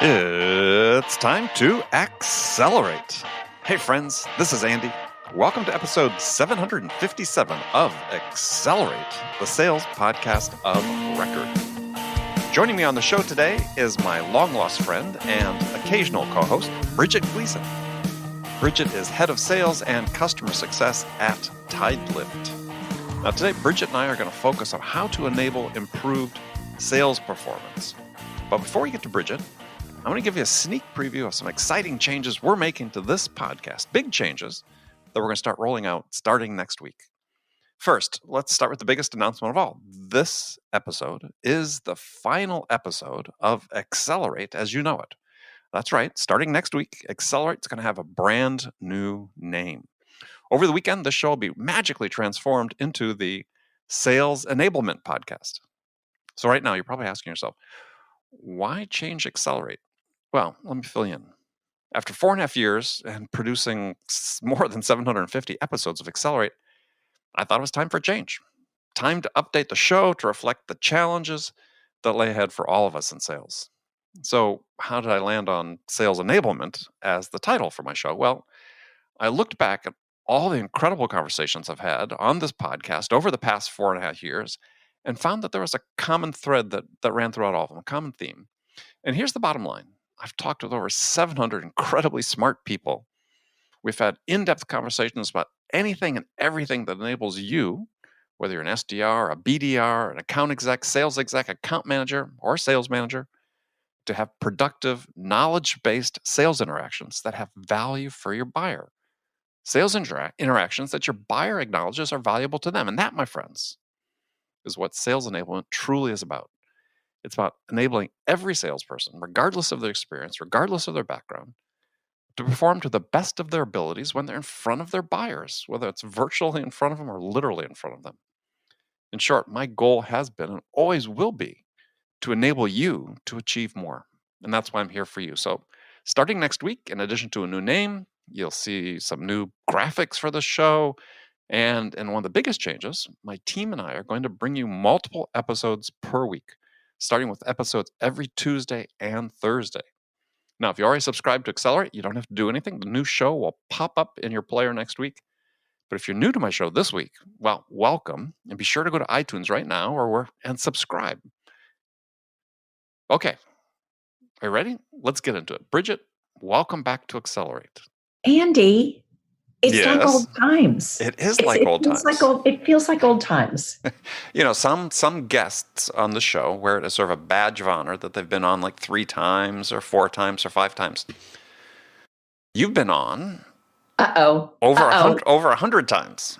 It's time to accelerate. Hey friends, this is Andy. Welcome to episode 757 of Accelerate, the sales podcast of record. Joining me on the show today is my long-lost friend and occasional co-host, Bridget Gleason. Bridget is head of sales and customer success at Tidelift. Now today, Bridget and I are going to focus on how to enable improved sales performance. But before we get to Bridget, I want to give you a sneak preview of some exciting changes we're making to this podcast, big changes that we're going to start rolling out starting next week. First, let's start with the biggest announcement of all. This episode is the final episode of Accelerate as you know it. That's right. Starting next week, Accelerate is going to have a brand new name. Over the weekend, this show will be magically transformed into the Sales Enablement podcast. So right now, you're probably asking yourself, why change Accelerate? Well, let me fill you in. After 4.5 years and producing more than 750 episodes of Accelerate, I thought it was time for a change. Time to update the show to reflect the challenges that lay ahead for all of us in sales. So how did I land on Sales Enablement as the title for my show? Well, I looked back at all the incredible conversations I've had on this podcast over the past 4.5 years and found that there was a common thread that ran throughout all of them, a common theme. And here's the bottom line. I've talked with over 700 incredibly smart people. We've had in-depth conversations about anything and everything that enables you, whether you're an SDR, a BDR, an account exec, sales exec, account manager, or sales manager, to have productive, knowledge-based sales interactions that have value for your buyer. Sales interactions that your buyer acknowledges are valuable to them. And that, my friends, is what sales enablement truly is about. It's about enabling every salesperson, regardless of their experience, regardless of their background, to perform to the best of their abilities when they're in front of their buyers, whether it's virtually in front of them or literally in front of them. In short, my goal has been and always will be to enable you to achieve more. And that's why I'm here for you. So starting next week, in addition to a new name, you'll see some new graphics for the show. And one of the biggest changes, my team and I are going to bring you multiple episodes per week, starting with episodes every Tuesday and Thursday. Now, if you already subscribed to Accelerate, you don't have to do anything. The new show will pop up in your player next week. But if you're new to my show this week, well, welcome. And be sure to go to iTunes right now and subscribe. Okay. Are you ready? Let's get into it. Bridget, welcome back to Accelerate. Andy, it's like old times. It is like old times. It feels like old times. You know, some guests on the show wear it as sort of a badge of honor that they've been on like 3 times or 4 times or 5 times. You've been on over 100 times.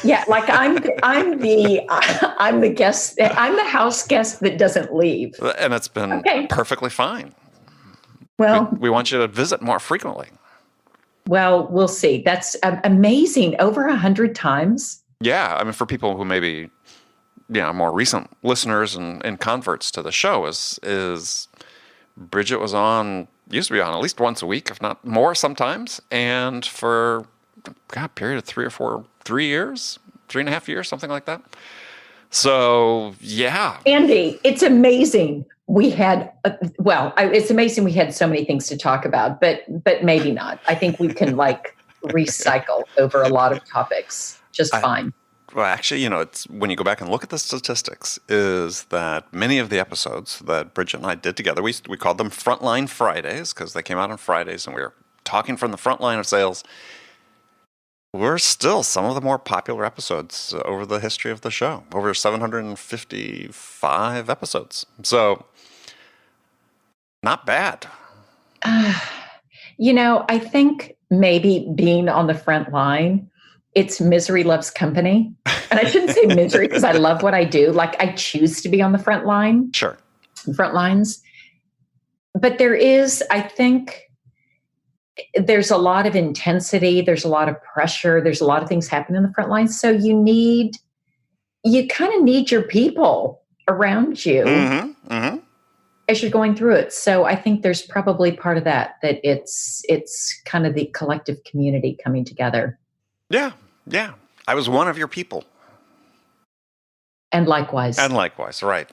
Yeah, like I'm the guest. I'm the house guest that doesn't leave, and it's been perfectly fine. Well, we want you to visit more frequently. Well, we'll see. That's amazing. Over 100 times. Yeah, I mean, for people who maybe, more recent listeners and converts to the show, is Bridget used to be on at least once a week, if not more sometimes, and for a period of 3 years, 3.5 years, something like that. So, yeah. Andy, it's amazing. We had, it's amazing we had so many things to talk about, but maybe not. I think we can recycle over a lot of topics just fine. Well, actually, it's when you go back and look at the statistics, is that many of the episodes that Bridget and I did together, we called them Frontline Fridays because they came out on Fridays and we were talking from the front line of sales. We're still some of the more popular episodes over the history of the show, over 755 episodes. So, not bad. I think maybe being on the front line, it's misery loves company. And I shouldn't say misery because I love what I do. Like I choose to be on the front line. Sure. Front lines. But there is, I think, there's a lot of intensity. There's a lot of pressure. There's a lot of things happening in the front line. So you kind of need your people around you as you're going through it. So I think there's probably part of that it's kind of the collective community coming together. Yeah. I was one of your people. And likewise. And likewise, right.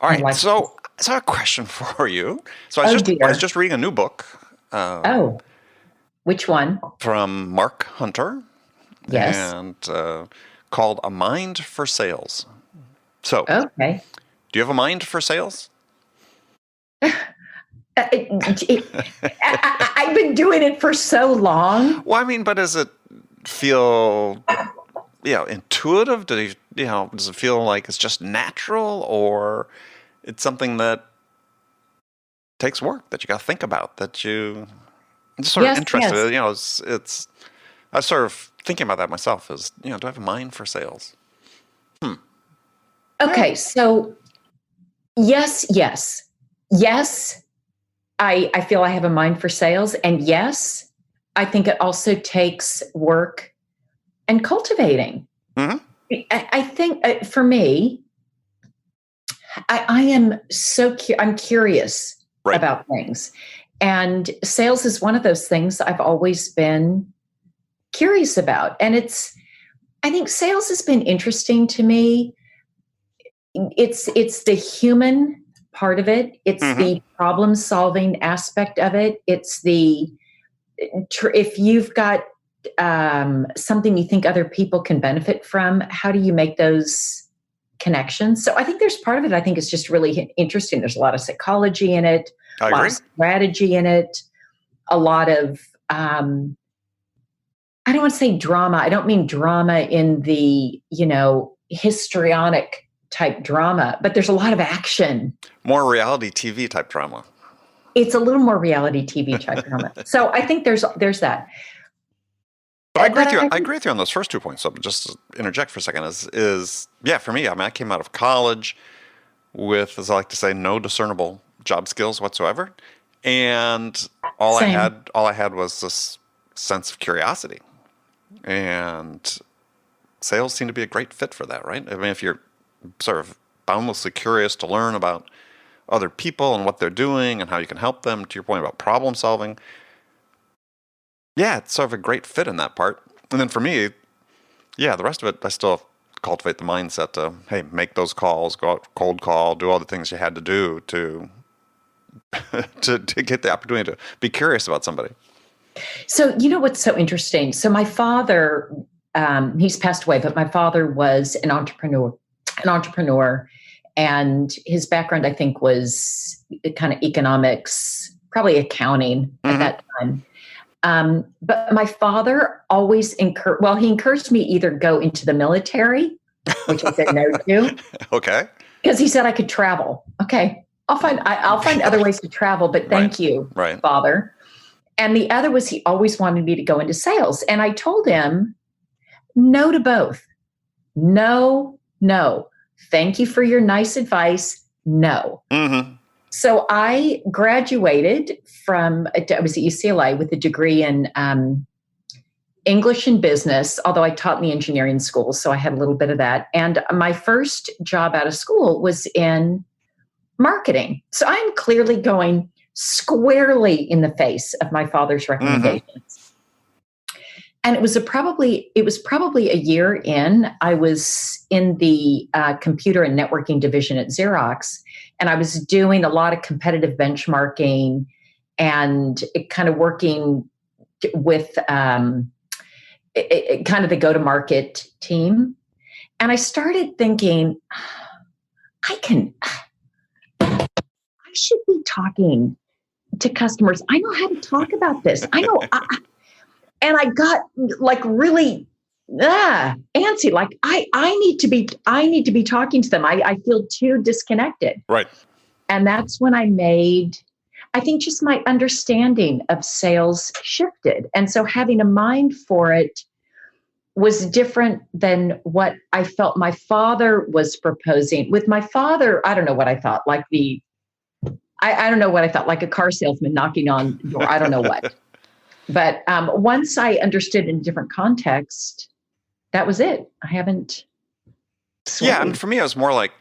All And right, likewise. so I have a question for you. So Oh, I dear. was just reading a new book Oh, which one? from Mark Hunter, Yes. and called A Mind for Sales. So, Okay. do you have a mind for sales? I've been doing it for so long. Well, I mean, but does it feel, intuitive? Does it feel like it's just natural, or it's something that takes work that you got to think about, that you I'm just sort of Yes, interested? yes. It's I was sort of thinking about that myself. Do I have a mind for sales? Okay, so yes, yes. Yes, I feel I have a mind for sales. And yes, I think it also takes work and cultivating. Mm-hmm. I think for me, I am I'm curious Right. about things. And sales is one of those things I've always been curious about. And I think sales has been interesting to me. It's the human part of it. It's Mm-hmm. the problem solving aspect of it. It's if you've got something you think other people can benefit from, how do you make those connections? So I think there's part of it I think is just really interesting. There's a lot of psychology in it, I a lot agree. of strategy in it, a lot of I don't want to say drama. I don't mean drama in the, histrionic type drama, but there's a lot of action. More reality TV type drama. It's a little more reality TV type drama. So I think there's that. But I agree But with you. I agree with you on those first 2 points. So just to interject for a second, for me. I mean, I came out of college with, as I like to say, no discernible job skills whatsoever, and all Same. I had was this sense of curiosity, and sales seem to be a great fit for that, right? I mean, if you're sort of boundlessly curious to learn about other people and what they're doing and how you can help them, to your point about problem solving, yeah, it's sort of a great fit in that part. And then for me, the rest of it, I still cultivate the mindset to, hey, make those calls, go out cold call, do all the things you had to do to to get the opportunity to be curious about somebody. So you know what's so interesting? So my father, he's passed away, but my father was an entrepreneur, and his background, I think, was kind of economics, probably accounting at that time. But my father always he encouraged me either go into the military, which I said no to. Okay. Because he said I could travel. Okay, I'll find other ways to travel, but thank you, Right. Father. And the other was he always wanted me to go into sales. And I told him no to both. No. Thank you for your nice advice. No. Mm-hmm. So I graduated I was at UCLA with a degree in English and business, although I taught in the engineering school, so I had a little bit of that. And my first job out of school was in marketing. So I'm clearly going squarely in the face of my father's recommendations. Mm-hmm. And it was probably a year in. I was in the computer and networking division at Xerox, and I was doing a lot of competitive benchmarking and kind of working with kind of the go-to-market team. And I started thinking, I should be talking to customers. I know how to talk about this. I know. And I got like really antsy. Like I need to be talking to them. I feel too disconnected. Right. And that's when I think just my understanding of sales shifted. And so having a mind for it was different than what I felt my father was proposing. With my father, I don't know what I thought, like I don't know what I thought, like a car salesman knocking on the door. I don't know what. But once I understood in a different context, that was it. I haven't swayed. Yeah, I mean, for me, it was more like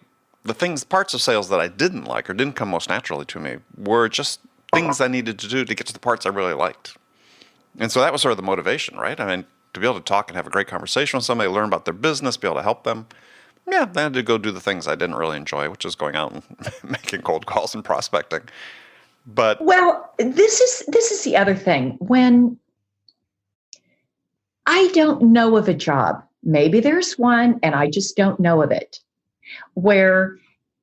parts of sales that I didn't like or didn't come most naturally to me were just things I needed to do to get to the parts I really liked. And so that was sort of the motivation, right? I mean, to be able to talk and have a great conversation with somebody, learn about their business, be able to help them. Yeah, I had to go do the things I didn't really enjoy, which is going out and making cold calls and prospecting. But Well, this is the other thing. When I don't know of a job, maybe there's one and I just don't know of it, where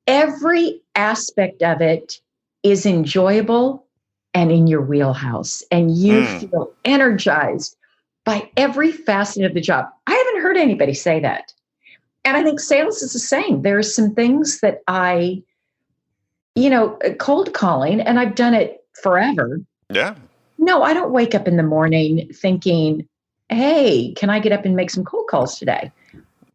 every aspect of it is enjoyable and in your wheelhouse, and you feel energized by every facet of the job. I haven't heard anybody say that. And I think sales is the same. There are some things that cold calling, and I've done it forever. yeah. No, I don't wake up in the morning thinking, hey, can I get up and make some cold calls today?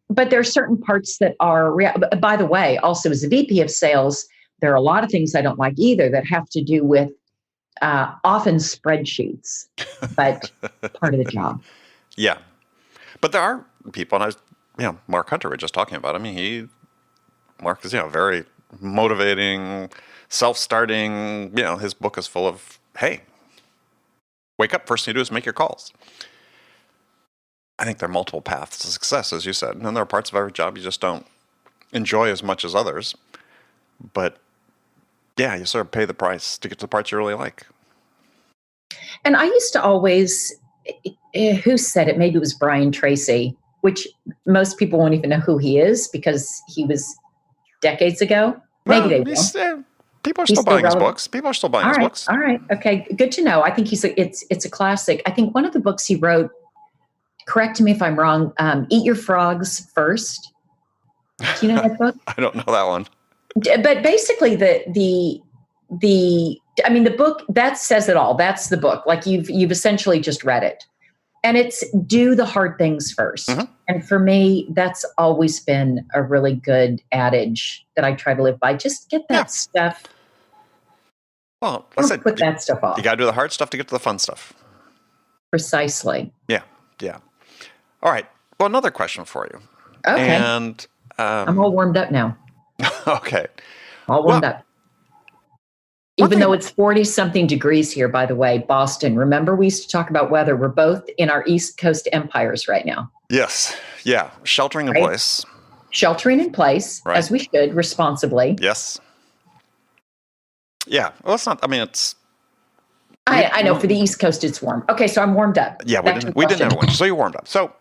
But there are certain parts that are, by the way, also as a VP of sales, there are a lot of things I don't like either that have to do with often spreadsheets, but part of the job. Yeah. But there are people, and Mark Hunter, we're just talking about. I mean, Mark is, very motivating, self-starting. His book is full of, hey, wake up, first thing you do is make your calls. I think there are multiple paths to success, as you said. And then there are parts of every job you just don't enjoy as much as others. But yeah, you sort of pay the price to get to the parts you really like. And I used to always, who said it? Maybe it was Brian Tracy, which most people won't even know who he is because he was decades ago. Maybe they will. People are still buying his books. People are still buying his books. All right. Okay. Good to know. I think it's a classic. I think one of the books he wrote, correct me if I'm wrong, Eat Your Frogs First. Do you know that book? I don't know that one. But basically the book, that says it all. That's the book. Like you've essentially just read it. And it's do the hard things first. Mm-hmm. And for me, that's always been a really good adage that I try to live by. Just get that stuff. Well, let's put that stuff off. You got to do the hard stuff to get to the fun stuff. Precisely. Yeah. All right. Well, another question for you. Okay. And I'm all warmed up now. Okay. All warmed up. Even though it's 40-something degrees here, by the way, Boston. Remember, we used to talk about weather. We're both in our East Coast empires right now. Yes. Yeah. Sheltering in place. Sheltering in place, as we should, responsibly. Yes. Yeah. Well, it's not, it's... I know, for the East Coast, it's warm. Okay, so I'm warmed up. Yeah, we didn't have a winter, so you're warmed up. So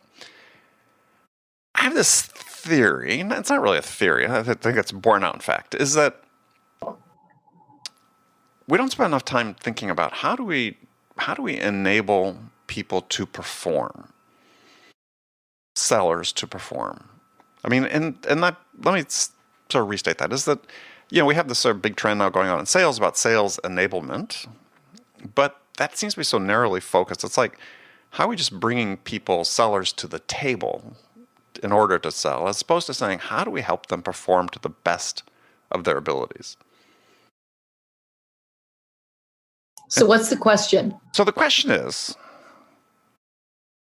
I have this theory, and it's not really a theory, I think it's borne out in fact, is that we don't spend enough time thinking about how do we enable people to perform, sellers to perform. I mean, and that, let me sort of restate that, is that, we have this sort of big trend now going on in sales about sales enablement, but that seems to be so narrowly focused. It's like, how are we just bringing sellers to the table in order to sell, as opposed to saying, how do we help them perform to the best of their abilities? So what's the question? So the question is,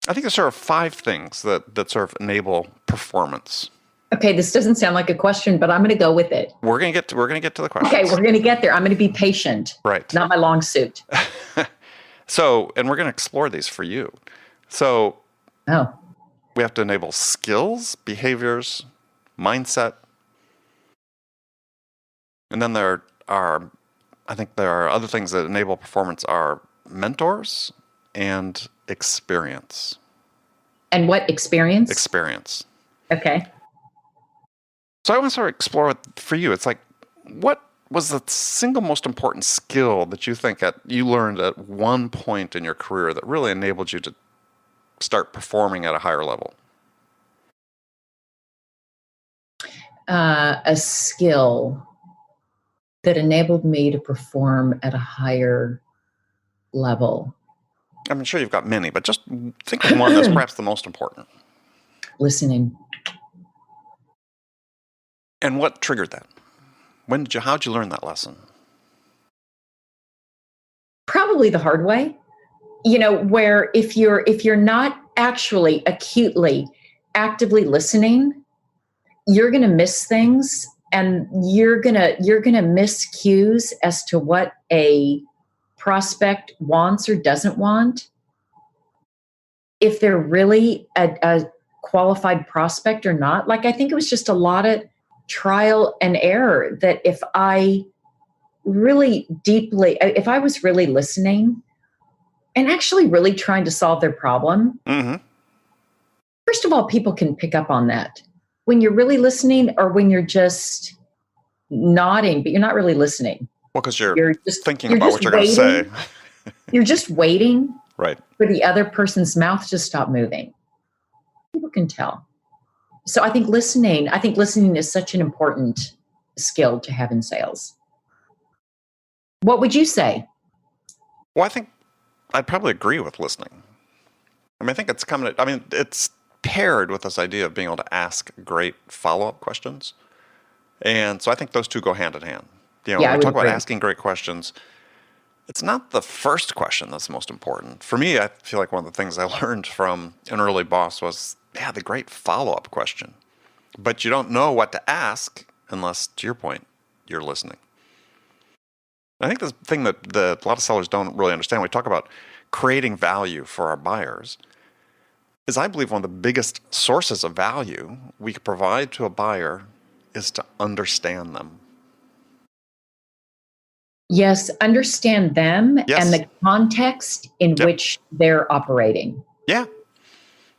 I think there's sort of 5 things that sort of enable performance. Okay, this doesn't sound like a question, but I'm going to go with it. We're going to get to the question. Okay, we're going to get there. I'm going to be patient. Right. Not my long suit. So, and we're going to explore these for you. So, we have to enable skills, behaviors, mindset. And then there are other things that enable performance are mentors and experience. And what experience? Experience. Okay. So I want to sort of explore for you. It's like, what was the single most important skill that you think you learned at one point in your career that really enabled you to start performing at a higher level? A skill that enabled me to perform at a higher level. I'm sure you've got many, but just think of one that's perhaps the most important. Listening. And what triggered that? How'd you learn that lesson? Probably the hard way. Where if you're not actually acutely, actively listening, you're going to miss things, and you're going to miss cues as to what a prospect wants or doesn't want. If they're really a qualified prospect or not. Like, I think it was just a lot of trial and error, that if I was really listening and actually really trying to solve their problem, first of all, people can pick up on that. When you're really listening, or when you're just nodding, but you're not really listening. Well, because you're just thinking about what you're going to say. You're just waiting right. for the other person's mouth to stop moving. People can tell. So I think listening is such an important skill to have in sales. What would you say? Well, I think I'd probably agree with listening. I think it's paired with this idea of being able to ask great follow-up questions. And so I think those two go hand in hand. When we talk about asking great questions, it's not the first question that's most important. For me, I feel like one of the things I learned from an early boss was, the great follow-up question. But you don't know what to ask unless, to your point, you're listening. I think the thing that a lot of sellers don't really understand when we talk about creating value for our buyers is, I believe, one of the biggest sources of value we can provide to a buyer is to understand them. Yes, understand them Yes. and the context in which they're operating. Yeah.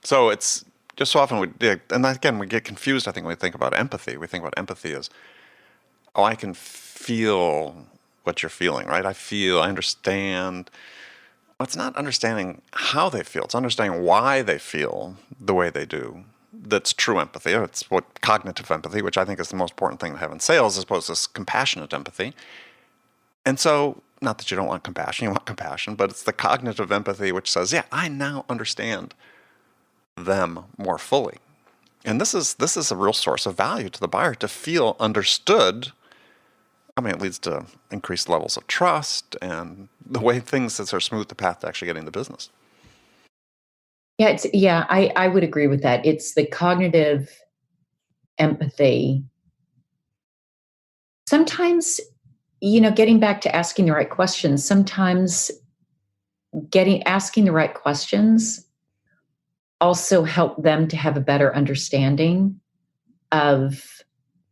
So it's just so often and again, we get confused, I think, when we think about empathy. We think about empathy as, I can feel what you're feeling, right? I understand. Well, it's not understanding how they feel. It's understanding why they feel the way they do. That's true empathy. It's what cognitive empathy, which I think is the most important thing to have in sales, as opposed to this compassionate empathy. And so, not that you don't want compassion, you want compassion, but it's the cognitive empathy which says, I now understand them more fully. And this is a real source of value to the buyer, to feel understood. It leads to increased levels of trust and the way things that are smooth the path to actually getting the business. I would agree with that. It's the cognitive empathy. Sometimes, getting back to asking the right questions, sometimes asking the right questions also help them to have a better understanding of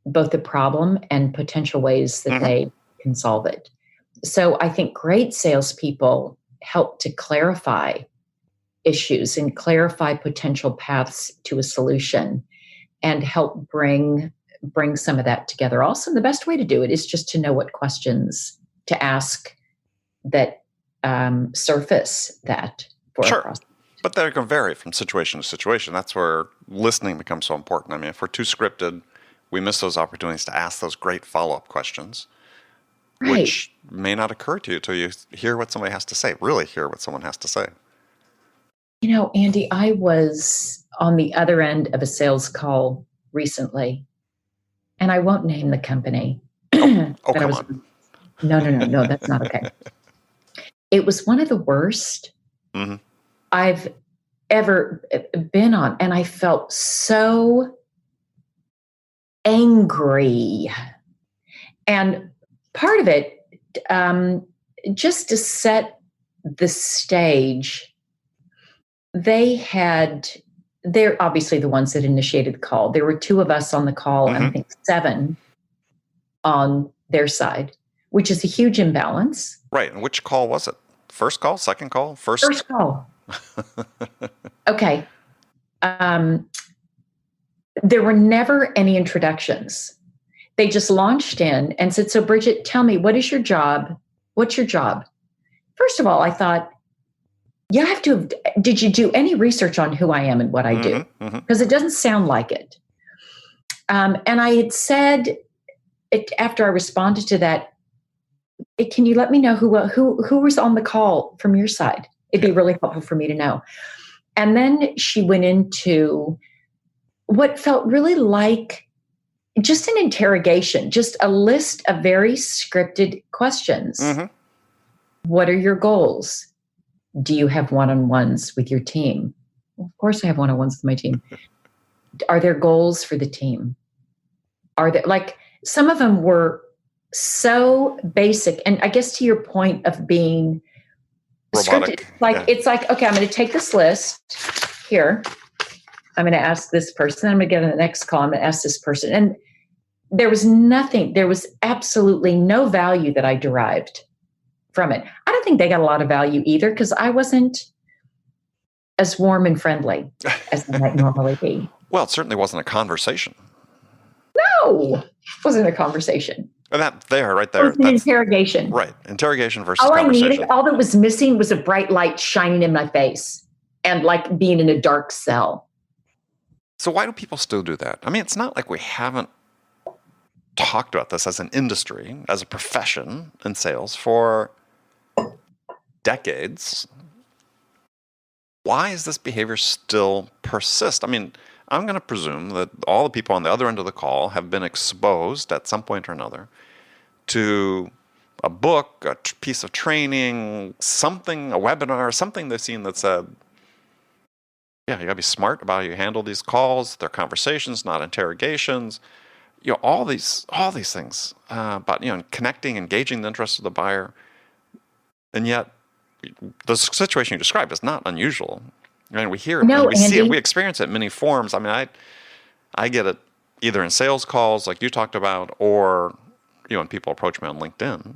both the problem and potential ways that they can solve it. So I think great salespeople help to clarify issues and clarify potential paths to a solution, and help bring some of that together. Also, the best way to do it is just to know what questions to ask that surface that for a process. But they're going to vary from situation to situation. That's where listening becomes so important. If we're too scripted, we miss those opportunities to ask those great follow-up questions, which may not occur to you until you hear what somebody has to say, really hear what someone has to say. Andy, I was on the other end of a sales call recently, and I won't name the company. Come on. No, that's not okay. It was one of the worst I've ever been on, and I felt so angry. And part of it, just to set the stage, they're obviously the ones that initiated the call. There were 2 of us on the call, and I think 7 on their side, which is a huge imbalance. Right. And which call was it? First call? Second call? First call. Okay. There were never any introductions. They just launched in and said, "So Bridget, tell me, what is your job? What's your job?" First of all, I thought, did you do any research on who I am and what I do? Because it doesn't sound like it. And I had said, after I responded to that, can you let me know who was on the call from your side? It'd be really helpful for me to know. And then she went into what felt really like just an interrogation, just a list of very scripted questions. What are your goals? Do you have one-on-ones with your team? Well, of course I have one-on-ones with my team. Are there goals for the team? Are there, some of them were so basic. And I guess to your point of being robotic. Scripted, it's like, okay, I'm going to take this list here. I'm going to ask this person. I'm going to get on the next call. I'm going to ask this person. And there was absolutely no value that I derived from it. I don't think they got a lot of value either because I wasn't as warm and friendly as I might normally be. Well, it certainly wasn't a conversation. No, it wasn't a conversation. And that there, right there. It was an interrogation. Right. Interrogation versus conversation. All that was missing was a bright light shining in my face and like being in a dark cell. So why do people still do that? I mean, it's not like we haven't talked about this as an industry, as a profession in sales for decades. Why is this behavior still persist? I mean, I'm going to presume that all the people on the other end of the call have been exposed at some point or another to a book, a piece of training, something, a webinar, something they've seen that said, yeah, you got to be smart about how you handle these calls. They're conversations, not interrogations. You know, all these things about, you know, connecting, engaging the interest of the buyer. And yet, the situation you described is not unusual. I mean, we hear it, and we see it, we experience it in many forms. I mean, I get it either in sales calls like you talked about, or, you know, when people approach me on LinkedIn.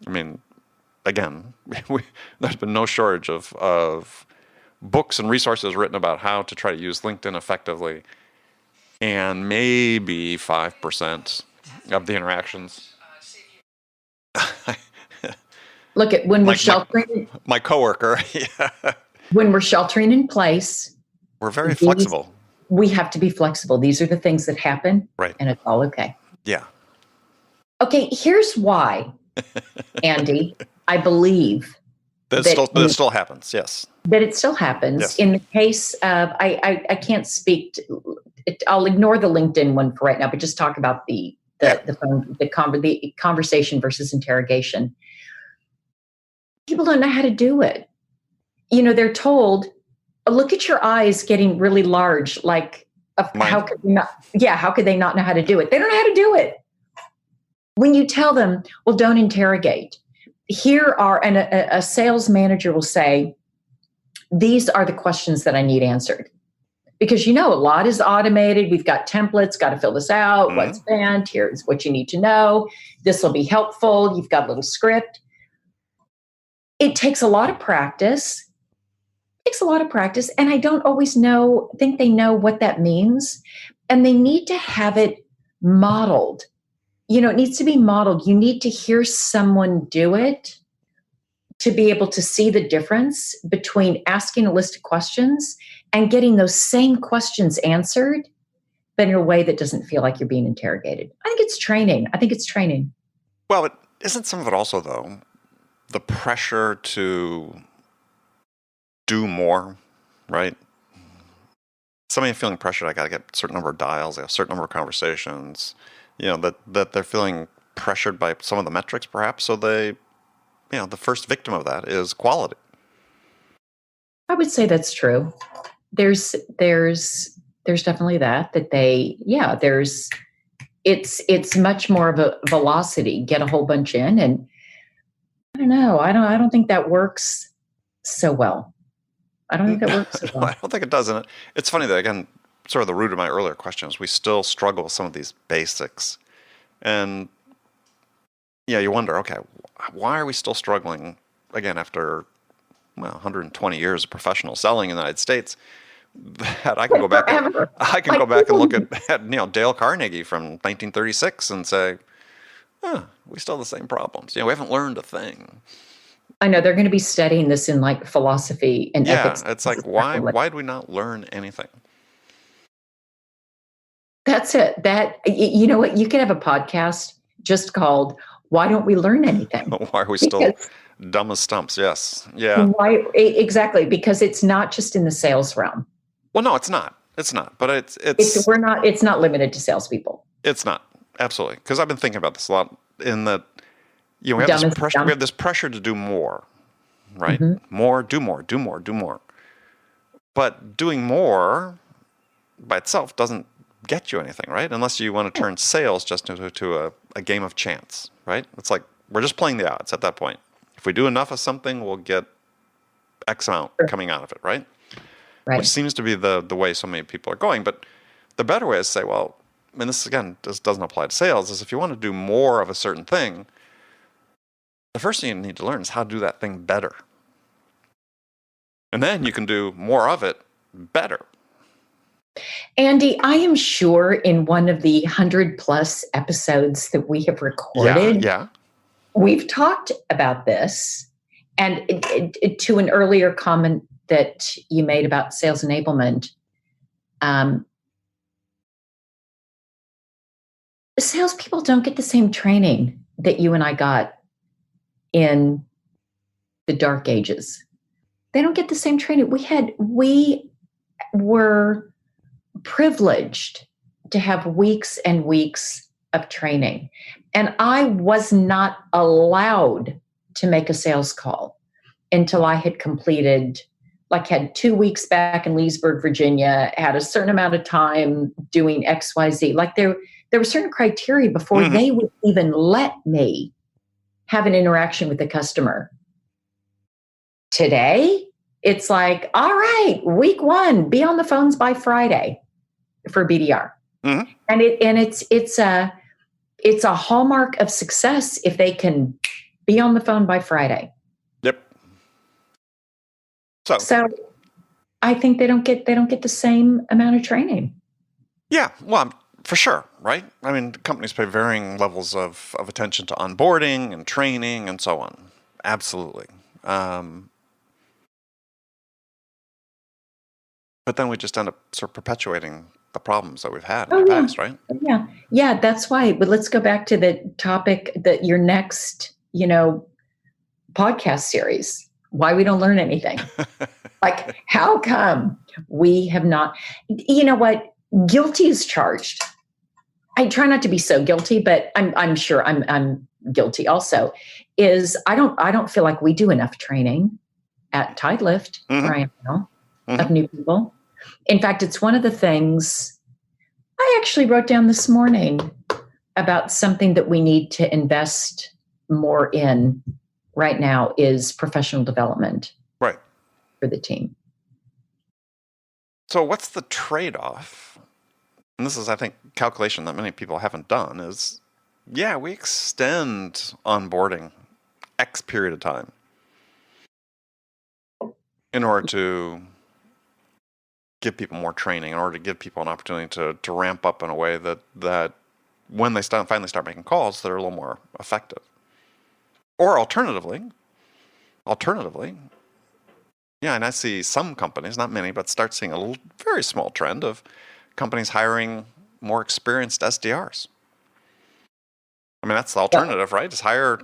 I mean, again, there's been no shortage of books and resources written about how to try to use LinkedIn effectively, and maybe 5% of the interactions. Look at when we're sheltering. My coworker. Yeah. When we're sheltering in place, we're very flexible. We have to be flexible. These are the things that happen, right? And it's all okay. Yeah. Okay, here's why, Andy, I believe that it still happens. Yes. That it still happens. Yes. In the case of, I can't speak to, I'll ignore the LinkedIn one for right now, but just talk about the conversation versus interrogation. People don't know how to do it. You know, they're told, look at your eyes getting really large. Like, how could they not know how to do it? They don't know how to do it. When you tell them, well, don't interrogate. And a sales manager will say, these are the questions that I need answered. Because, you know, a lot is automated. We've got templates, got to fill this out. Mm-hmm. What's banned? Here's what you need to know. This will be helpful. You've got a little script. It takes a lot of practice. And I don't always think they know what that means. And they need to have it modeled. You know, it needs to be modeled. You need to hear someone do it to be able to see the difference between asking a list of questions and getting those same questions answered, but in a way that doesn't feel like you're being interrogated. I think it's training. Well, isn't some of it also, though, the pressure to do more, right? Somebody feeling pressured, I got to get a certain number of dials, a certain number of conversations, you know, that they're feeling pressured by some of the metrics, perhaps. So the first victim of that is quality. I would say that's true. There's definitely it's much more of a velocity, get a whole bunch in. And I don't know. I don't think that works so well. I don't think it does. And it's funny that, again, sort of the root of my earlier questions, we still struggle with some of these basics. And yeah, you wonder, okay, why are we still struggling, again, after 120 years of professional selling in the United States? That I can go back and look at Dale Carnegie from 1936 and say, we still have the same problems. You know, we haven't learned a thing. I know they're going to be studying this in like philosophy and ethics. Yeah, it's like, why do we not learn anything? That's it. You know what? You could have a podcast just called "Why Don't We Learn Anything?" Why are we still dumb as stumps? Yes, yeah. Why exactly? Because it's not just in the sales realm. Well, no, it's not. It's not. But it's It's not limited to salespeople. It's not, absolutely. Because I've been thinking about this a lot. In that, you know, we have this pressure to do more, right? Mm-hmm. More, do more. But doing more by itself doesn't get you anything, right? Unless you want to turn sales just into a game of chance, right? It's like we're just playing the odds at that point. If we do enough of something, we'll get X amount coming out of it, right? which seems to be the way so many people are going. But the better way is to say, well, and this again doesn't apply to sales, is if you want to do more of a certain thing, the first thing you need to learn is how to do that thing better. And then you can do more of it better. Andy, I am sure in one of the 100+ episodes that we have recorded, we've talked about this. And to an earlier comment that you made about sales enablement, salespeople don't get the same training that you and I got in the dark ages. They don't get the same training. We were privileged to have weeks and weeks of training. And I was not allowed to make a sales call until I had completed, had 2 weeks back in Leesburg, Virginia, had a certain amount of time doing XYZ. There were certain criteria before they would even let me have an interaction with the customer. Today, it's like, all right, week 1, be on the phones by Friday for BDR. And it's a hallmark of success if they can be on the phone by Friday. Yep. So I think they don't get the same amount of training. Yeah, well, for sure, right? I mean, companies pay varying levels of attention to onboarding and training and so on. Absolutely. But then we just end up sort of perpetuating the problems that we've had in the past, right? Yeah, that's why. But let's go back to the topic that your next, podcast series, why we don't learn anything. How come we have not, what? Guilty is charged. I try not to be so guilty, but I'm sure I'm guilty also, is I don't feel like we do enough training at Tidelift, where I am now, of new people. In fact, it's one of the things I actually wrote down this morning about something that we need to invest more in right now is professional development for the team. So what's the trade-off? And this is, I think, calculation that many people haven't done is, we extend onboarding X period of time in order to give people more training, in order to give people an opportunity to ramp up in a way that when they finally start making calls, they're a little more effective. Or alternatively, and I see some companies, not many, but start seeing a very small trend of companies hiring more experienced SDRs. I mean, that's the alternative, right? Just hire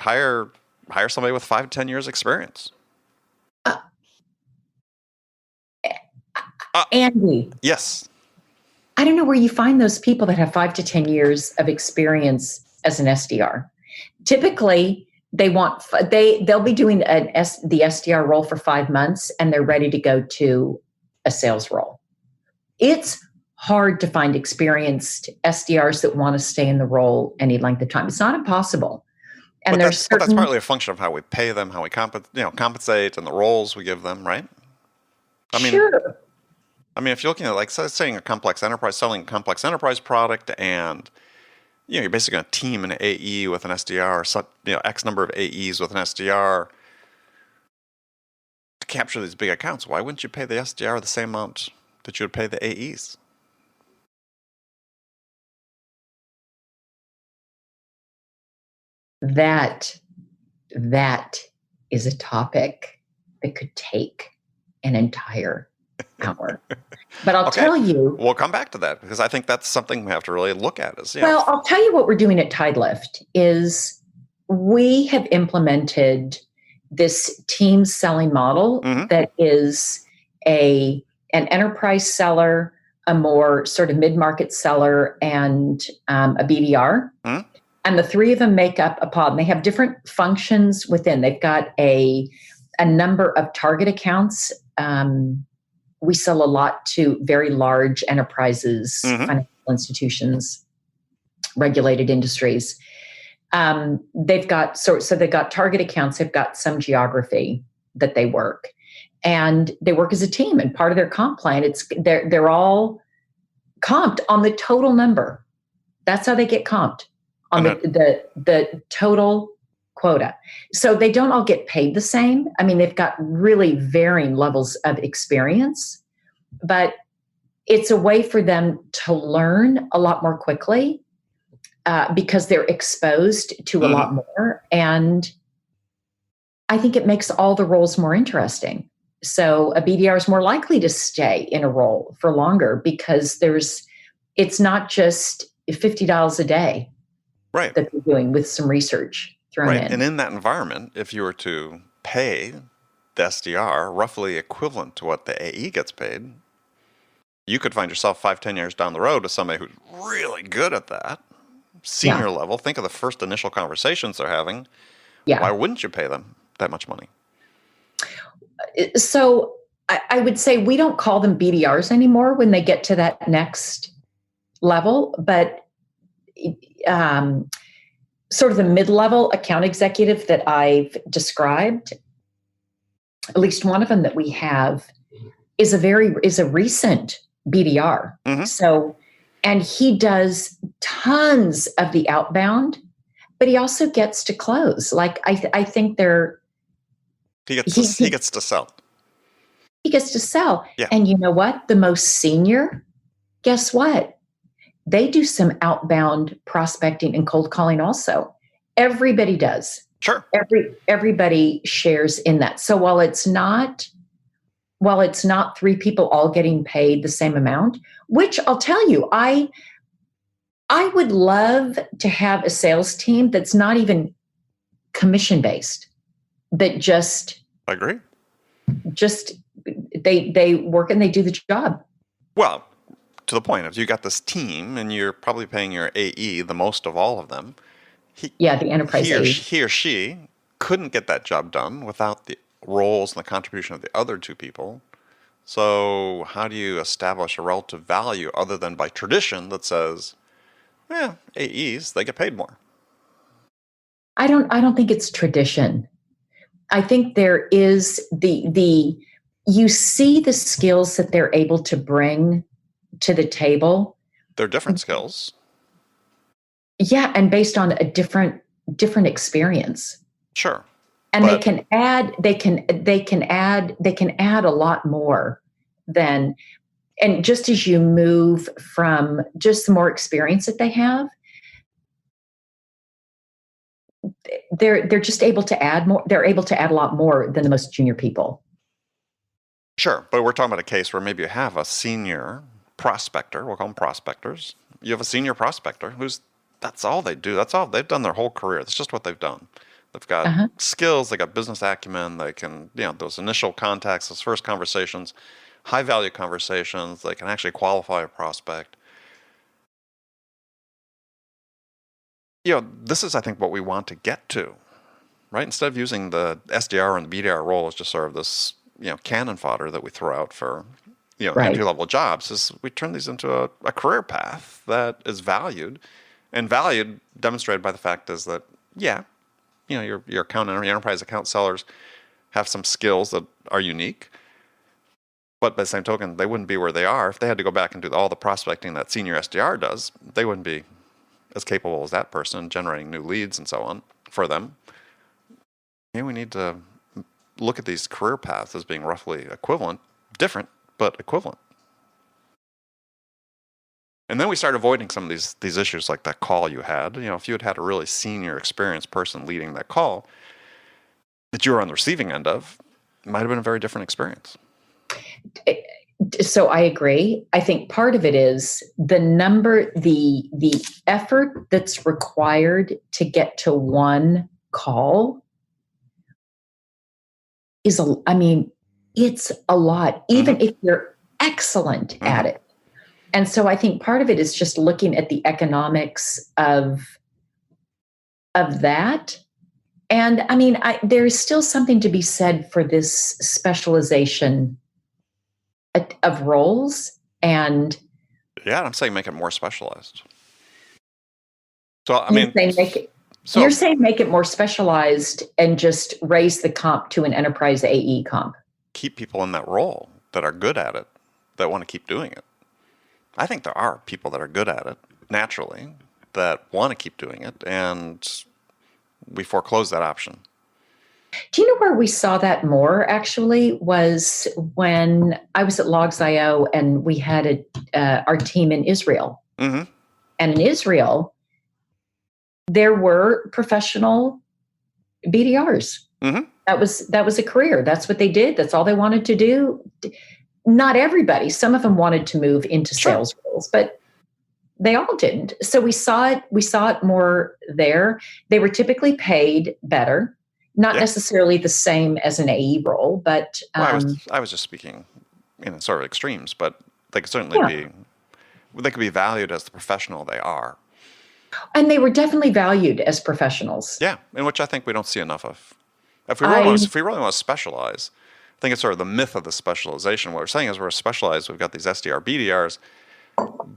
somebody with 5 to 10 years experience. Andy. Yes. I don't know where you find those people that have 5 to 10 years of experience as an SDR. Typically, they'll be doing the SDR role for 5 months and they're ready to go to a sales role. It's hard to find experienced SDRs that want to stay in the role any length of time. It's not impossible. And but that's partly a function of how we pay them, how we compensate, and the roles we give them, right? I mean, sure. I mean, if you're looking at selling a complex enterprise product, and you're basically going to team an AE with an SDR, or X number of AEs with an SDR to capture these big accounts. Why wouldn't you pay the SDR the same amount that you would pay the AEs? That is a topic that could take an entire hour. But I'll tell you. We'll come back to that because I think that's something we have to really look at. Well, I'll tell you what we're doing at Tidelift is we have implemented this team selling model that is an enterprise seller, a more sort of mid-market seller, and a BDR. And the 3 of them make up a pod. And they have different functions within. They've got a number of target accounts. We sell a lot to very large enterprises, financial institutions, regulated industries. They've got so they've got target accounts. They've got some geography that they work, and they work as a team. And part of their comp plan, they're all comped on the total number. That's how they get comped, on the total quota. So they don't all get paid the same. I mean, they've got really varying levels of experience, but it's a way for them to learn a lot more quickly because they're exposed to a lot more. And I think it makes all the roles more interesting. So a BDR is more likely to stay in a role for longer because it's not just $50 a day Right. that they're doing with some research thrown in. And in that environment, if you were to pay the SDR roughly equivalent to what the AE gets paid, you could find yourself 5-10 years down the road with somebody who's really good at that, senior level. Think of the first initial conversations they're having. Yeah. Why wouldn't you pay them that much money? So I would say we don't call them BDRs anymore when they get to that next level, but sort of the mid-level account executive that I've described, at least one of them that we have, is a recent BDR. So, and he does tons of the outbound, but he also gets to close. Like I think he gets to sell. He gets to sell. Yeah. And you know what? The most senior, guess what? They do some outbound prospecting and cold calling also. Everybody does. Sure. Everybody shares in that. So while it's not 3 people all getting paid the same amount, which I'll tell you, I would love to have a sales team that's not even commission based, that I agree. They work and they do the job. Well, to the point, if you got this team and you're probably paying your AE the most of all of them, the enterprise AE. He or she couldn't get that job done without the roles and the contribution of the other 2 people. So how do you establish a relative value other than by tradition that says, AEs, they get paid more? I don't think it's tradition. I think there is you see the skills that they're able to bring to the table. They're different skills. Yeah, and based on a different experience. Sure. And they can add a lot more than, and just as you move from just the more experience that they have, they're just able to add more. They're able to add a lot more than the most junior people. Sure, but we're talking about a case where maybe you have a senior prospector. We'll call them prospectors. You have a senior prospector that's all they do. That's all they've done their whole career. That's just what they've done. They've got skills. They got business acumen. They can, those initial contacts, those first conversations, high value conversations. They can actually qualify a prospect. This is, I think, what we want to get to, right? Instead of using the SDR and the BDR role as just sort of this, cannon fodder that we throw out for, entry-level jobs, is we turn these into a career path that is valued, and valued demonstrated by the fact is that, your account and enterprise account sellers have some skills that are unique, but by the same token, they wouldn't be where they are if they had to go back and do all the prospecting that senior SDR does. They wouldn't be as capable as that person generating new leads and so on for them. We need to look at these career paths as being roughly equivalent, different, but equivalent. And then we start avoiding some of these issues like that call you had. If you had a really senior, experienced person leading that call that you were on the receiving end of, it might have been a very different experience. So I agree. I think part of it is the effort that's required to get to one call it's a lot, even if you're excellent at it. And so I think part of it is just looking at the economics of that. And there is still something to be said for this specialization of roles. And I'm saying make it more specialized. So you're saying make it more specialized and just raise the comp to an enterprise AE comp. keep people in that role that are good at it, that want to keep doing it. I think there are people that are good at it naturally, that want to keep doing it, and we foreclose that option. Do you know where we saw that more actually was when I was at Logs.io and we had our team in Israel. Mm-hmm. And in Israel, there were professional BDRs. Mm-hmm. That was a career. That's what they did. That's all they wanted to do. Not everybody. Some of them wanted to move into sales roles, but they all didn't. So we saw it more there. They were typically paid better, not necessarily the same as an AE role, but well, I was just speaking in sort of extremes, but they could certainly be valued as the professional they are. And they were definitely valued as professionals. Yeah, in which I think we don't see enough of. If we really want to specialize, I think it's sort of the myth of the specialization. What we're saying is we're specialized. We've got these SDR, BDRs,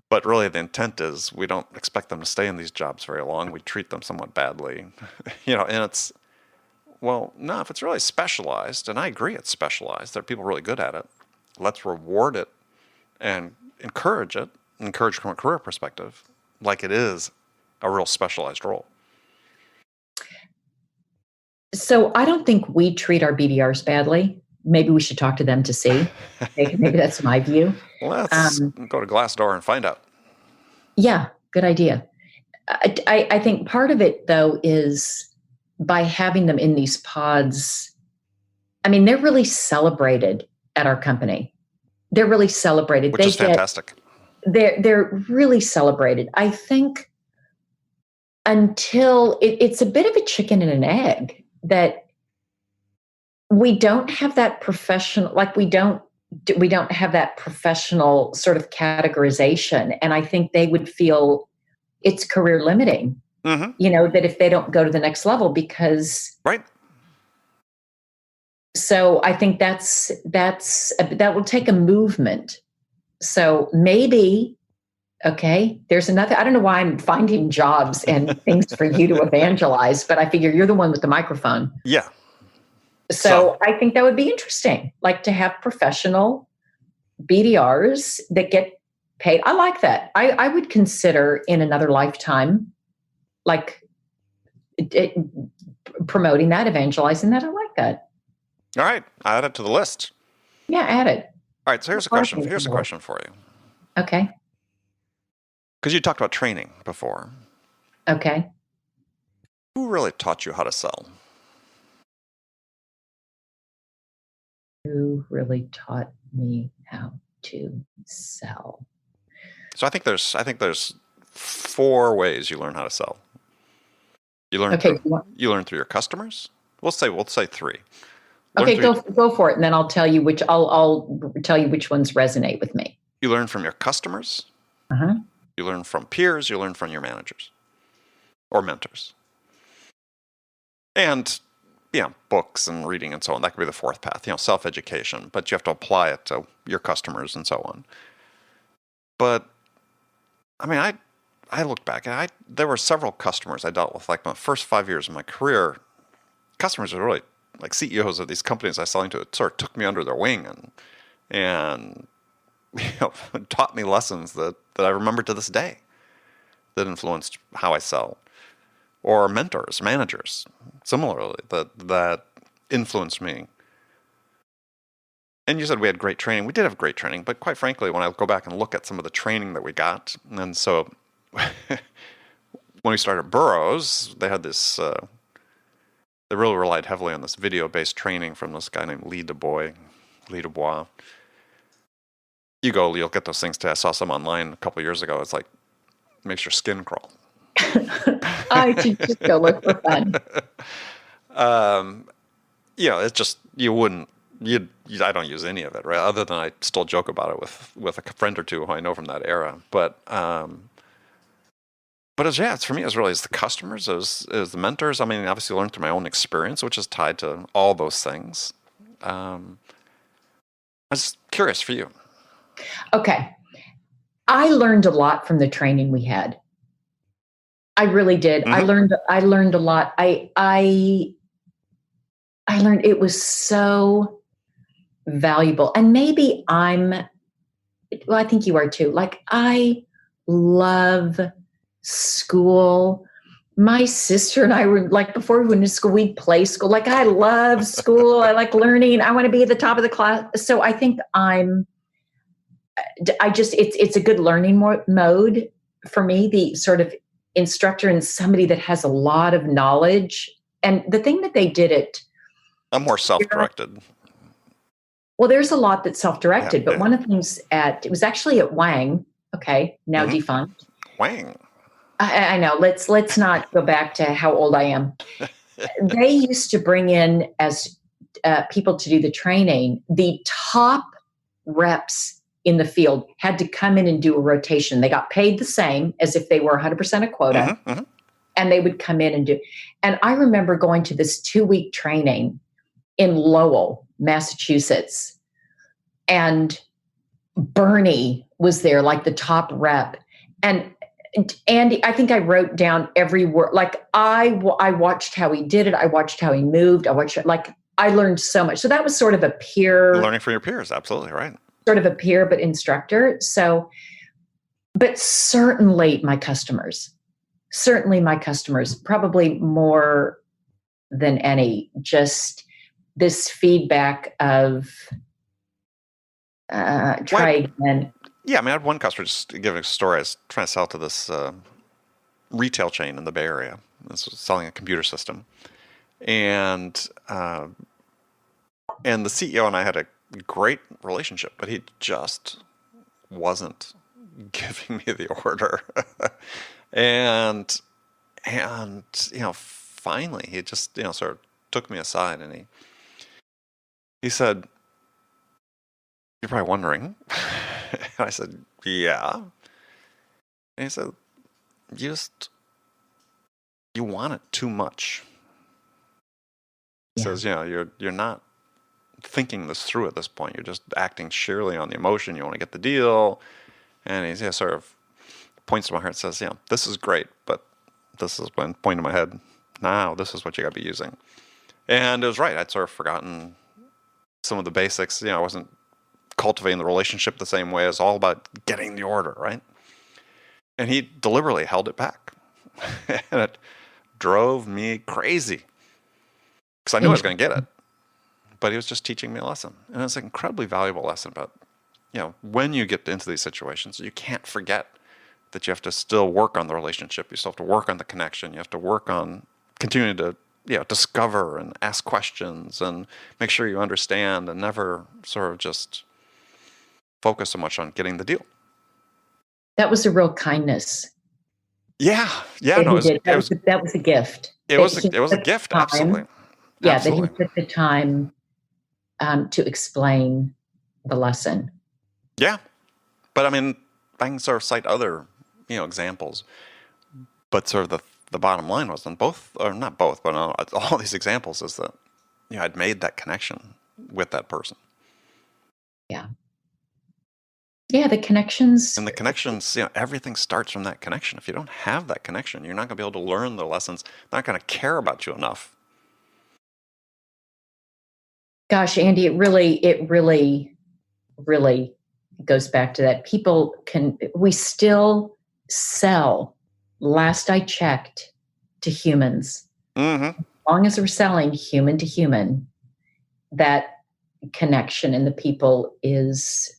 but really the intent is we don't expect them to stay in these jobs very long. We treat them somewhat badly, and it's, well, no, if it's really specialized, and I agree it's specialized, there are people really good at it, let's reward it and encourage from a career perspective, like it is a real specialized role. So I don't think we treat our BDRs badly. Maybe we should talk to them to see. Maybe that's my view. Let's go to Glassdoor and find out. Yeah, good idea. I think part of it, though, is by having them in these pods. I mean, they're really celebrated at our company. They're really celebrated. Which is fantastic. They're really celebrated. I think until it's a bit of a chicken and an egg that we don't have that professional, like we don't have that professional sort of categorization. And I think they would feel it's career limiting, that if they don't go to the next level because. Right. So I think that will take a movement. So maybe, okay, there's another, I don't know why I'm finding jobs and things for you to evangelize, but I figure you're the one with the microphone. Yeah. So I think that would be interesting, like to have professional BDRs that get paid. I like that. I would consider in another lifetime, like promoting that, evangelizing that. I like that. All right. Add it to the list. Yeah, add it. All right. So here's a question. Here's a question for you. Okay. Because you talked about training before. Okay. Who really taught you how to sell? Who really taught me how to sell? So I think there's 4 ways you learn how to sell. You learn through your customers. We'll say 3. Okay, go for it, and then I'll tell you which ones resonate with me. You learn from your customers. You learn from peers. You learn from your managers or mentors. And books and reading and so on. That could be the 4th path. Self-education, but you have to apply it to your customers and so on. But I mean, I look back and there were several customers I dealt with. Like my first 5 years of my career, customers were really like CEOs of these companies I was selling to. It sort of took me under their wing and taught me lessons that I remember to this day that influenced how I sell. Or mentors, managers, similarly, that influenced me. And you said we had great training. We did have great training, but quite frankly, when I go back and look at some of the training that we got, and so when we started Burroughs, they had this, they really relied heavily on this video-based training from this guy named Lee Dubois. You'll get those things too. I saw some online a couple of years ago. It's like, makes your skin crawl. I should just go look for fun. It's just, I don't use any of it, right? Other than I still joke about it with a friend or two who I know from that era. But it's for me, it's the customers, is the mentors. I mean, obviously learned through my own experience, which is tied to all those things. I was curious for you. Okay. I learned a lot from the training we had. I really did. I learned a lot. I learned it was so valuable. And maybe I think you are too. Like, I love school. My sister and I were like, before we went to school, we'd play school. Like, I love school. I like learning. I want to be at the top of the class. So I think it's a good learning mode for me, the sort of instructor and somebody that has a lot of knowledge. And the thing that they did I'm more self-directed. Well, there's a lot that's self-directed, but Yeah. one of the things it was actually at Wang, okay, now defunct. Wang. I know, let's not go back to how old I am. They used to bring in as people to do the training, the top reps in the field had to come in and do a rotation. They got paid the same as if they were 100% a quota, and they would come in and do. And I remember going to this 2-week training in Lowell, Massachusetts, and Bernie was there, like the top rep. And Andy, I think I wrote down every word. Like, I watched how he did it. I watched how he moved. I learned so much. So that was sort of a peer. Learning from your peers. Absolutely right. Sort of a peer, but instructor. So, but certainly my customers, probably more than any, just this feedback of try again. Yeah, I mean, I had one customer, just to give a story. I was trying to sell to this retail chain in the Bay Area. This was selling a computer system. And the CEO and I had a great relationship, but he just wasn't giving me the order. and finally he just, sort of took me aside, and he said, "You're probably wondering." And I said, "Yeah." And he said, you want it too much. He says, you're not thinking this through at this point. You're just acting sheerly on the emotion. You want to get the deal. And he sort of points to my heart and says, this is great, but this is when pointing my head, now this is what you got to be using. And it was right. I'd sort of forgotten some of the basics. I wasn't cultivating the relationship the same way. It's all about getting the order, right? And he deliberately held it back. And it drove me crazy, because I knew I was going to get it. But he was just teaching me a lesson. And it's an incredibly valuable lesson about, when you get into these situations, you can't forget that you have to still work on the relationship. You still have to work on the connection. You have to work on continuing to, discover and ask questions and make sure you understand, and never sort of just focus so much on getting the deal. That was a real kindness. Yeah. No, that was a gift. It was a gift, absolutely. Yeah, absolutely. That he took the time to explain the lesson. Yeah. But I mean, I can sort of cite other, examples. But sort of the bottom line was on both, or not both, but on all these examples, is that, I'd made that connection with that person. Yeah. Yeah, the connections. And the connections, everything starts from that connection. If you don't have that connection, you're not going to be able to learn the lessons. They're not going to care about you enough. Gosh, Andy, it really goes back to that. We still sell, last I checked, to humans. Mm-hmm. As long as we're selling human to human, that connection in the people is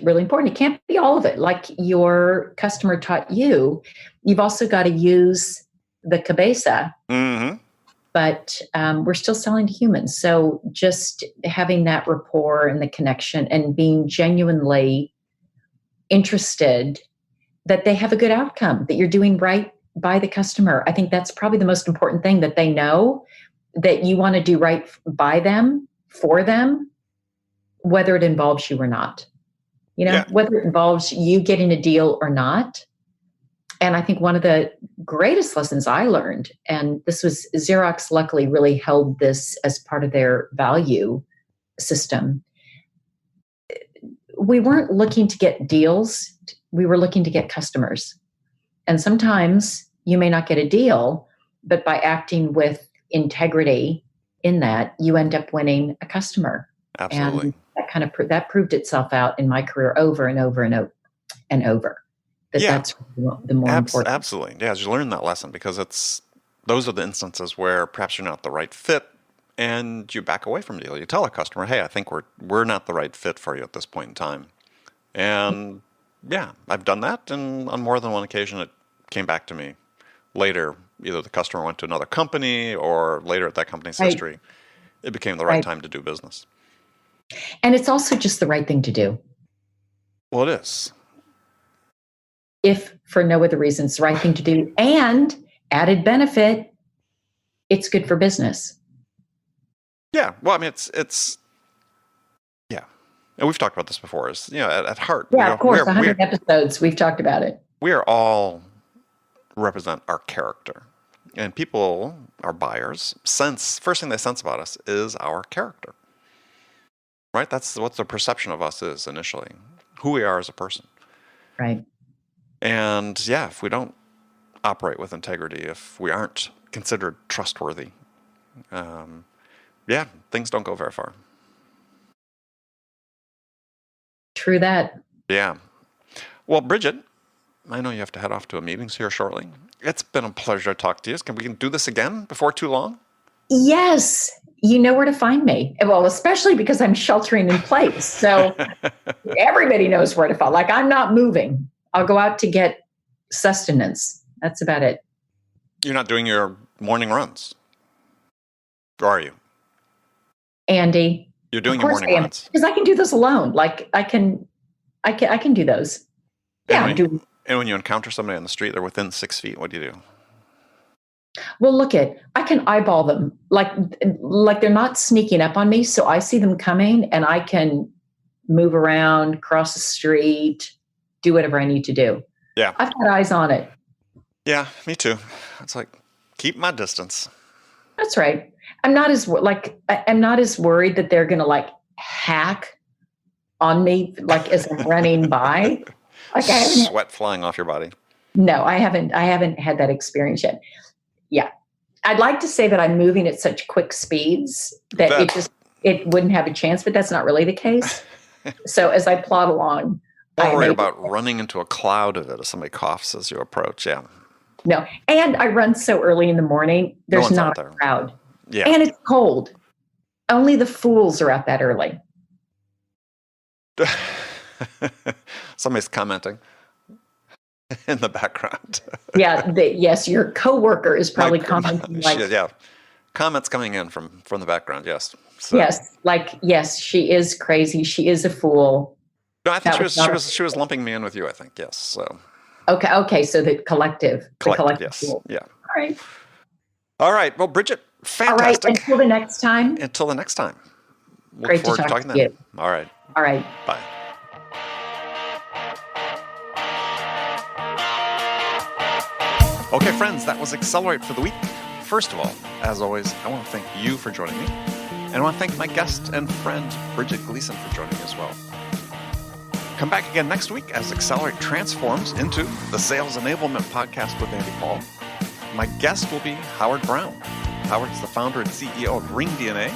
really important. It can't be all of it. Like your customer taught you, you've also got to use the cabeza. Mm-hmm. But we're still selling to humans. So just having that rapport and the connection and being genuinely interested that they have a good outcome, that you're doing right by the customer. I think that's probably the most important thing, that they know that you want to do right by them, for them, whether it involves you or not. Whether it involves you getting a deal or not. And I think one of the greatest lessons I learned, and this was Xerox luckily really held this as part of their value system. We weren't looking to get deals. We were looking to get customers. And sometimes you may not get a deal, but by acting with integrity in that, you end up winning a customer. Absolutely. that proved itself out in my career over and over and over. That's the more important. Absolutely. Yeah, you learn that lesson because those are the instances where perhaps you're not the right fit and you back away from a deal. You tell a customer, hey, I think we're not the right fit for you at this point in time. And yeah, I've done that, and on more than one occasion it came back to me later. Either the customer went to another company or later at that company's history, it became the right time to do business. And it's also just the right thing to do. Well, it is. If for no other reason, it's the right thing to do. And added benefit, it's good for business. Yeah. Well, I mean, it's yeah. And we've talked about this before. Is at heart. Yeah, of course. 100 episodes, we've talked about it. We are all represent our character. And people, our buyers, first thing they sense about us is our character. Right? That's what the perception of us is initially. Who we are as a person. Right. And yeah, if we don't operate with integrity, if we aren't considered trustworthy, things don't go very far. True that. Yeah. Well, Bridget, I know you have to head off to a meeting here shortly. It's been a pleasure to talk to you. Can we do this again before too long? Yes. You know where to find me. Well, especially because I'm sheltering in place. So everybody knows where to find. Like, I'm not moving. I'll go out to get sustenance. That's about it. You're not doing your morning runs, or are you? Andy. You're doing your morning runs. Because I can do this alone. Like, I can do those. And when you encounter somebody on the street, they're within 6 feet, what do you do? Well, I can eyeball them. Like they're not sneaking up on me. So I see them coming and I can move around, cross the street, do whatever I need to do. Yeah. I've got eyes on it. Yeah, me too. It's like, keep my distance. That's right. I'm not as worried that they're going to hack on me, as I'm running by. Sweat flying off your body. No, I haven't had that experience yet. Yeah. I'd like to say that I'm moving at such quick speeds that it wouldn't have a chance, but that's not really the case. So as I plod along. Don't worry about running into a cloud of it as somebody coughs as you approach. Yeah. No. And I run so early in the morning, there's not a crowd. Yeah. And it's cold. Only the fools are out that early. Somebody's commenting in the background. Yeah. Yes. Your coworker is probably commenting. Comments coming in from the background. Yes. So. Yes. Yes, she is crazy. She is a fool. No, I think she was lumping me in with you, I think. Yes. So. Okay. So the collective yes. Fool. Yeah. All right. Well, Bridget, fantastic. All right. Until the next time. Great to talk to you. All right. Bye. Okay, friends, that was Accelerate for the week. First of all, as always, I want to thank you for joining me. And I want to thank my guest and friend, Bridget Gleason, for joining me as well. Come back again next week as Accelerate transforms into the Sales Enablement Podcast with Andy Paul. My guest will be Howard Brown. Howard is the founder and CEO of Ring DNA,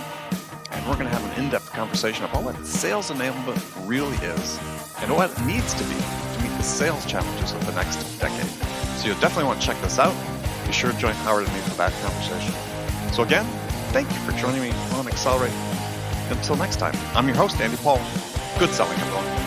and we're going to have an in-depth conversation about what sales enablement really is and what it needs to be to meet the sales challenges of the next decade. So you'll definitely want to check this out. Be sure to join Howard and me for that conversation. So again, thank you for joining me on Accelerate. Until next time, I'm your host, Andy Paul. Good selling, everyone.